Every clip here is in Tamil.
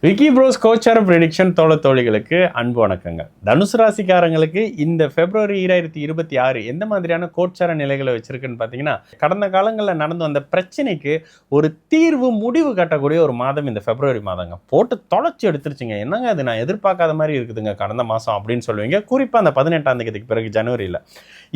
விக்கி ப்ரோஸ் கோச்சார ப்ரெடிக்ஷன் தோழிகளுக்கு அன்பு வணக்கங்கள். தனுசு ராசிக்காரங்களுக்கு இந்த பிப்ரவரி 2026 எந்த மாதிரியான கோச்சார நிலைகளை வச்சிருக்குன்னு பார்த்தீங்கன்னா, கடந்த காலங்களில் நடந்து வந்த பிரச்சனைக்கு ஒரு தீர்வு முடிவு கட்டக்கூடிய ஒரு மாதம் இந்த பிப்ரவரி மாதங்க. போட்டு தொலைச்சி எடுத்துருச்சுங்க. என்னங்க அது, நான் எதிர்பார்க்காத மாதிரி இருக்குதுங்க கடந்த மாதம் அப்படின்னு சொல்லுவீங்க. குறிப்பாக அந்த 18ஆம் தேதிக்கு பிறகு ஜனவரியில்.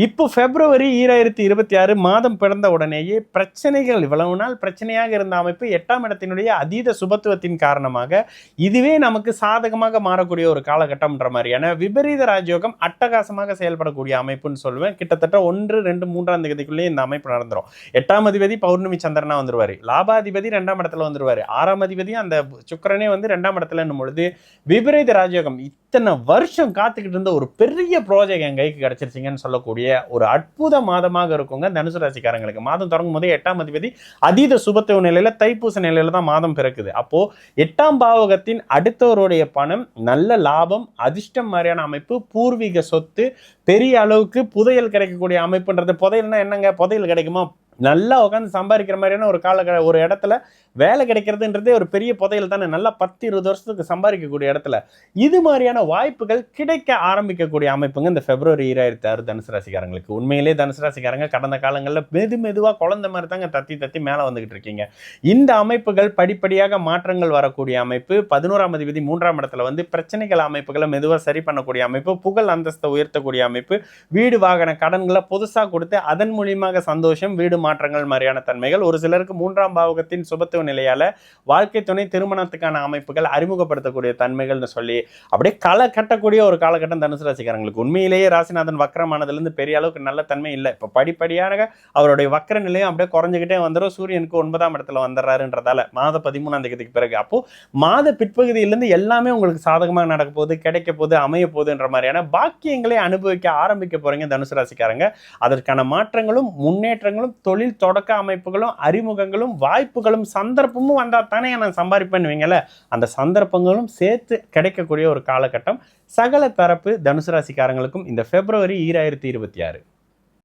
இப்போ பிப்ரவரி 2026 மாதம் பிறந்த உடனேயே பிரச்சனைகள், இவ்வளவு நாள் பிரச்சனையாக இருந்த அமைப்பு 8ஆம் இடத்தினுடைய அதீத சுபத்துவத்தின் காரணமாக இதுவே நமக்கு சாதகமாக மாறக்கூடிய ஒரு காலகட்டம்ன்ற மாதிரியான விபரீத ராஜயோகம் அட்டகாசமாக செயல்படக்கூடிய அமைப்புன்னு சொல்லுவேன். கிட்டத்தட்ட 1, 2, 3ஆம் தேதிக்குள்ளேயே இந்த அமைப்பு நடந்துரும். 8ஆம் அதிபதி பௌர்ணமி சந்திரனா வந்துருவாரு, லாபாதிபதி 2ஆம் இடத்துல வந்துருவாரு, 6ஆம் அதிபதியும் அந்த சுக்கிரனே வந்து 2ஆம் இடத்துல என்னும் பொழுது விபரீத ராஜயோகம் இத்தனை வருஷம் காத்துக்கிட்டு இருந்த ஒரு பெரிய ப்ராஜெக்ட் என் கைக்கு கிடைச்சிருச்சிங்கன்னு சொல்லக்கூடிய ஒரு அற்புத மாதமாக இருக்குங்க தனுசு ராசிக்காரங்களுக்கு. மாதம் தொடங்கும் போதே 8ஆம் அதிபதி அதீத சுபத்துவ நிலையில தைப்பூச நிலையில தான் மாதம் பிறக்குது. அப்போ 8ஆம் பாவகத்தின் அடுத்தவருடைய பணம், நல்ல லாபம், அதிர்ஷ்டம் மாதிரியான அமைப்பு, பூர்வீக சொத்து, பெரிய அளவுக்கு புதையல் கிடைக்கக்கூடிய அமைப்புன்றது. புதையல்னா என்னங்க, புதையல் கிடைக்குமா? நல்லா உட்காந்து சம்பாதிக்கிற மாதிரியான ஒரு இடத்துல வேலை கிடைக்கிறதுன்றதே ஒரு பெரிய புதையல் தானே. நல்லா 10-20 வருஷத்துக்கு சம்பாதிக்கக்கூடிய இடத்துல இது மாதிரியான வாய்ப்புகள் கிடைக்க ஆரம்பிக்கக்கூடிய அமைப்புங்க இந்த பிப்ரவரி 2026 தனுசு ராசிக்காரங்களுக்கு. உண்மையிலே தனுசு ராசிக்காரங்க கடந்த காலங்களில் மெதுவாக குழந்தை மாதிரி தாங்க தத்தி மேலே வந்துகிட்டு இருக்கீங்க. இந்த அமைப்புகள் படிப்படியாக மாற்றங்கள் வரக்கூடிய அமைப்பு. 11ஆம் அதிபதி 3ஆம் இடத்துல வந்து பிரச்சனைகள் அமைப்புகளை மெதுவாக சரி பண்ணக்கூடிய அமைப்பு, புகழ் அந்தஸ்தை உயர்த்தக்கூடிய அமைப்பு, வீடு வாகன கடன்களை புதுசாக கொடுத்து அதன் மூலியமாக சந்தோஷம், வீடு மாற்றங்கள் மாதிரியான தன்மைகள். ஒரு சிலருக்கு 3ஆம் பாவகத்தின் சுபத்துவ நிலையால வாழ்க்கை துணை திருமணத்துக்கான அமைப்புகள் அறிமுகப்படுத்தக்கூடிய தன்மைகள்னு சொல்லி அப்படியே களை கட்டக்கூடிய ஒரு காலகட்டம் தனுசு ராசிக்காரங்களுக்கு. உண்மையிலேயே ராசிநாதன் வக்கரமானதுலேருந்து பெரிய அளவுக்கு நல்ல தன்மை இல்லை. இப்போ படிப்படியாக அவருடைய வக்கர நிலையம் அப்படியே குறைஞ்சிக்கிட்டே வந்துடும். சூரியனுக்கு 9ஆம் இடத்துல வந்துடுறாருன்றதால மாத 13ஆம் தேதிக்கு பிறகு. அப்போ மாத பிற்பகுதியிலிருந்து எல்லாமே உங்களுக்கு சாதகமாக நடக்க போகுது, கிடைக்க போகுது, அமைய போகுதுன்ற மாதிரியான பாக்கியங்களை அனுபவிக்க ஆரம்பிக்க போறீங்க தனுசு ராசிக்காரங்க. அதற்கான மாற்றங்களும் முன்னேற்றங்களும் தொழில் தொடக்க அமைப்புகளும் அறிமுகங்களும் வாய்ப்புகளும் சந்தர்ப்பமும் வந்தால் தானே நான் சம்பாதிப்பேன்னுவீங்கல்ல, அந்த சந்தர்ப்பங்களும் சேர்த்து கிடைக்கக்கூடிய ஒரு காலகட்டம் சகல தரப்பு தனுசு ராசிக்காரங்களுக்கும் இந்த பிப்ரவரி 2026.